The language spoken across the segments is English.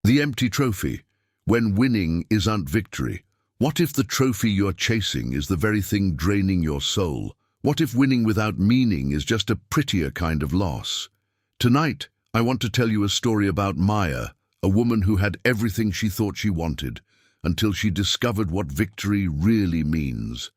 The empty trophy. When winning isn't victory. What if the trophy you're chasing is the very thing draining your soul? What if winning without meaning is just a prettier kind of loss? Tonight, I want to tell you a story about Maya, a woman who had everything she thought she wanted, until she discovered what victory really means.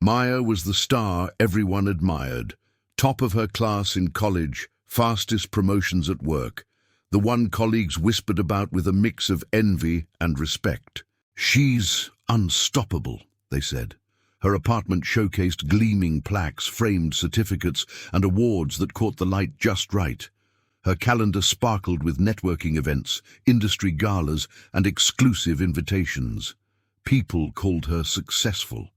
Maya was the star everyone admired, top of her class in college, fastest promotions at work, the one colleagues whispered about with a mix of envy and respect. "She's unstoppable," they said. Her apartment showcased gleaming plaques, framed certificates, and awards that caught the light just right. Her calendar sparkled with networking events, industry galas, and exclusive invitations. People called her successful.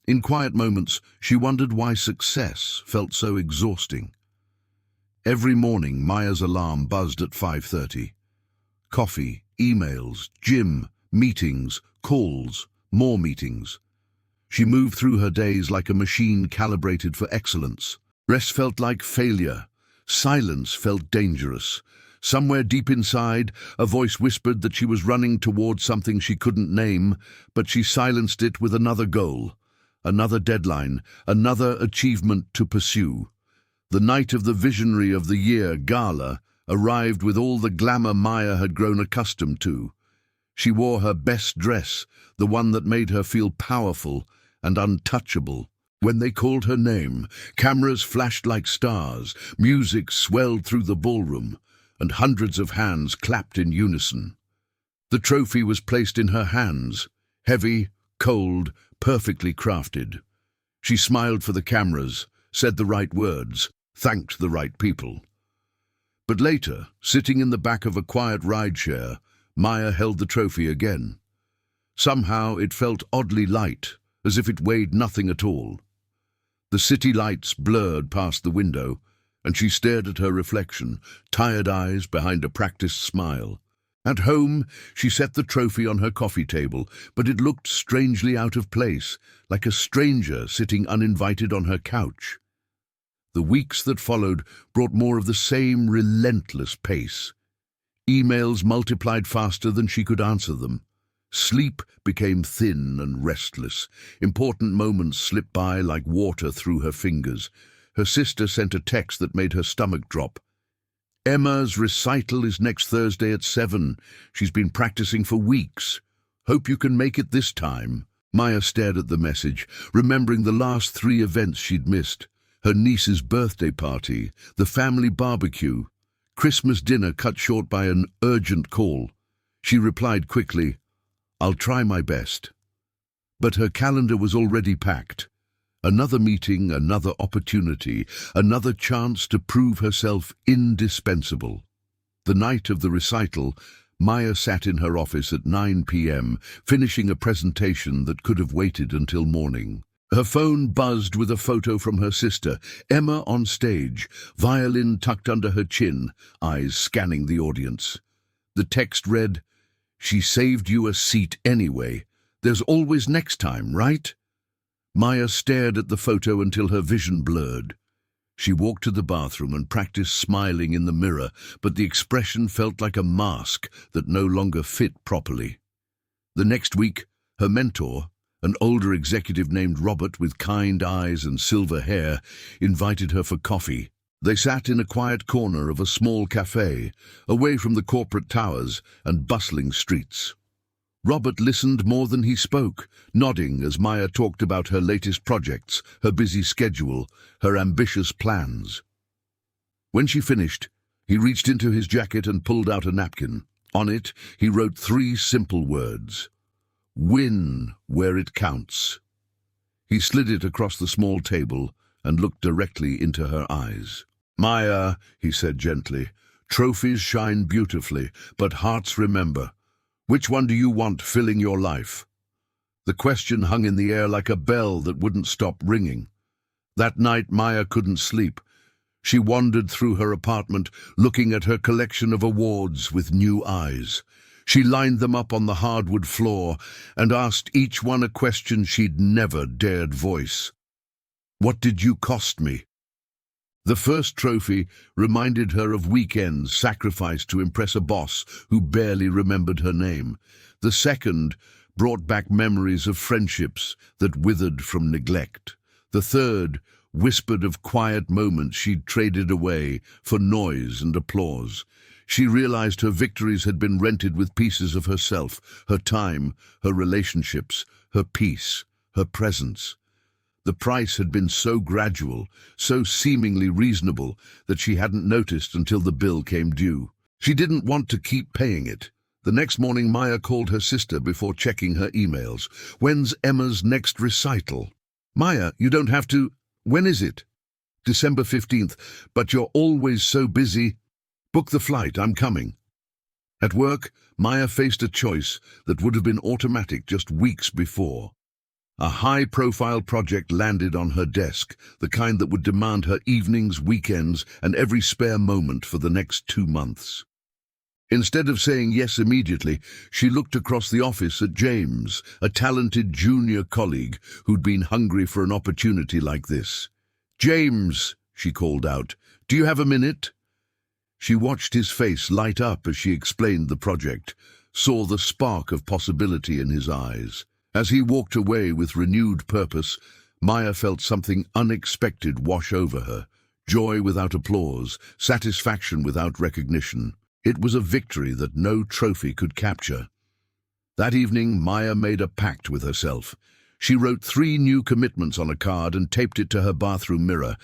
In quiet moments, she wondered why success felt so exhausting. Every morning, Maya's alarm buzzed at 5:30. Coffee, emails, gym, meetings, calls, more meetings. She moved through her days like a machine calibrated for excellence. Rest felt like failure. Silence felt dangerous. Somewhere deep inside, a voice whispered that she was running towards something she couldn't name, but she silenced it with another goal, another deadline, another achievement to pursue. The night of the Visionary of the Year gala arrived with all the glamour Maya had grown accustomed to. She wore her best dress, the one that made her feel powerful and untouchable. When they called her name, cameras flashed like stars, music swelled through the ballroom, and hundreds of hands clapped in unison. The trophy was placed in her hands, heavy, cold, perfectly crafted. She smiled for the cameras, said the right words, thanked the right people. But later, sitting in the back of a quiet rideshare, Maya held the trophy again. Somehow it felt oddly light, as if it weighed nothing at all. The city lights blurred past the window, and she stared at her reflection, tired eyes behind a practiced smile. At home, she set the trophy on her coffee table, but it looked strangely out of place, like a stranger sitting uninvited on her couch. The weeks that followed brought more of the same relentless pace. Emails multiplied faster than she could answer them. Sleep became thin and restless. Important moments slipped by like water through her fingers. Her sister sent a text that made her stomach drop. "Emma's recital is next Thursday at 7. She's been practicing for weeks. Hope you can make it this time." Maya stared at the message, remembering the last 3 events she'd missed. Her niece's birthday party, the family barbecue, Christmas dinner cut short by an urgent call. She replied quickly, "I'll try my best." But her calendar was already packed. Another meeting, another opportunity, another chance to prove herself indispensable. The night of the recital, Maya sat in her office at 9 p.m., finishing a presentation that could have waited until morning. Her phone buzzed with a photo from her sister, Emma on stage, violin tucked under her chin, eyes scanning the audience. The text read, "She saved you a seat anyway. There's always next time, right?" Maya stared at the photo until her vision blurred. She walked to the bathroom and practiced smiling in the mirror, but the expression felt like a mask that no longer fit properly. The next week, her mentor, an older executive named Robert with kind eyes and silver hair, invited her for coffee. They sat in a quiet corner of a small cafe, away from the corporate towers and bustling streets. Robert listened more than he spoke, nodding as Maya talked about her latest projects, her busy schedule, her ambitious plans. When she finished, he reached into his jacket and pulled out a napkin. On it, he wrote 3 simple words: "Win where it counts." He slid it across the small table and looked directly into her eyes. "Maya," he said gently, "trophies shine beautifully, but hearts remember. Which one do you want filling your life?" The question hung in the air like a bell that wouldn't stop ringing. That night, Maya couldn't sleep. She wandered through her apartment, looking at her collection of awards with new eyes. She lined them up on the hardwood floor and asked each one a question she'd never dared voice. "What did you cost me?" The first trophy reminded her of weekends sacrificed to impress a boss who barely remembered her name. The second brought back memories of friendships that withered from neglect. The third whispered of quiet moments she'd traded away for noise and applause. She realized her victories had been rented with pieces of herself, her time, her relationships, her peace, her presence. The price had been so gradual, so seemingly reasonable, that she hadn't noticed until the bill came due. She didn't want to keep paying it. The next morning, Maya called her sister before checking her emails. "When's Emma's next recital?" "Maya, you don't have to. When is it?" "December 15th, but you're always so busy." "Book the flight, I'm coming." At work, Maya faced a choice that would have been automatic just weeks before. A high-profile project landed on her desk, the kind that would demand her evenings, weekends, and every spare moment for the next 2 months. Instead of saying yes immediately, she looked across the office at James, a talented junior colleague who'd been hungry for an opportunity like this. "James," she called out, "do you have a minute?" She watched his face light up as she explained the project, saw the spark of possibility in his eyes. As he walked away with renewed purpose, Maya felt something unexpected wash over her. Joy without applause, satisfaction without recognition. It was a victory that no trophy could capture. That evening, Maya made a pact with herself. She wrote 3 new commitments on a card and taped it to her bathroom mirror.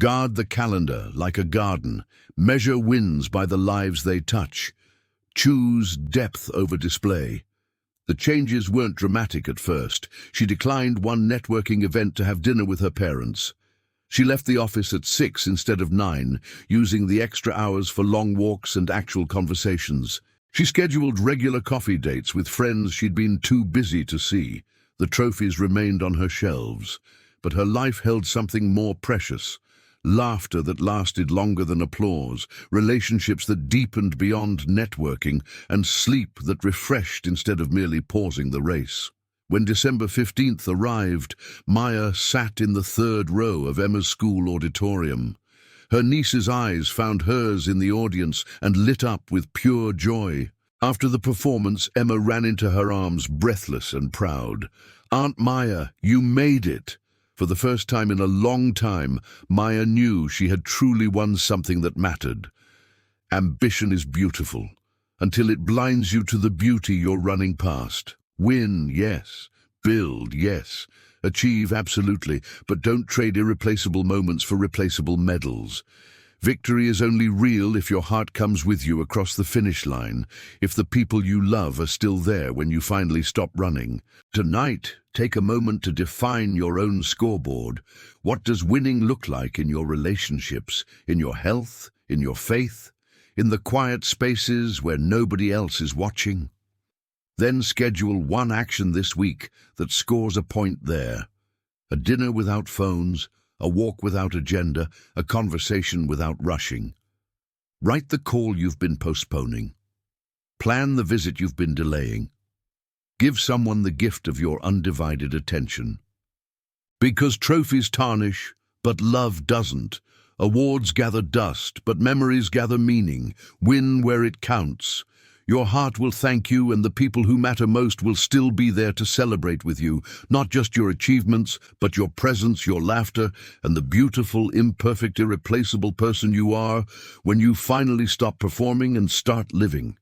Guard the calendar like a garden. Measure wins by the lives they touch. Choose depth over display. The changes weren't dramatic at first. She declined one networking event to have dinner with her parents. She left the office at 6 instead of 9, using the extra hours for long walks and actual conversations. She scheduled regular coffee dates with friends she'd been too busy to see. The trophies remained on her shelves, but her life held something more precious. Laughter that lasted longer than applause, relationships that deepened beyond networking, and sleep that refreshed instead of merely pausing the race. When December 15th arrived, Maya sat in the 3rd row of Emma's school auditorium. Her niece's eyes found hers in the audience and lit up with pure joy. After the performance, Emma ran into her arms, breathless and proud. "Aunt Maya, you made it!" For the first time in a long time, Maya knew she had truly won something that mattered. Ambition is beautiful, until it blinds you to the beauty you're running past. Win, yes. Build, yes. Achieve, absolutely. But don't trade irreplaceable moments for replaceable medals. Victory is only real if your heart comes with you across the finish line, if the people you love are still there when you finally stop running. Tonight, take a moment to define your own scoreboard. What does winning look like in your relationships, in your health, in your faith, in the quiet spaces where nobody else is watching? Then schedule one action this week that scores a point there. A dinner without phones, a walk without agenda, a conversation without rushing. Write the call you've been postponing. Plan the visit you've been delaying. Give someone the gift of your undivided attention. Because trophies tarnish, but love doesn't. Awards gather dust, but memories gather meaning. Win where it counts. Your heart will thank you, and the people who matter most will still be there to celebrate with you, not just your achievements, but your presence, your laughter, and the beautiful, imperfect, irreplaceable person you are when you finally stop performing and start living.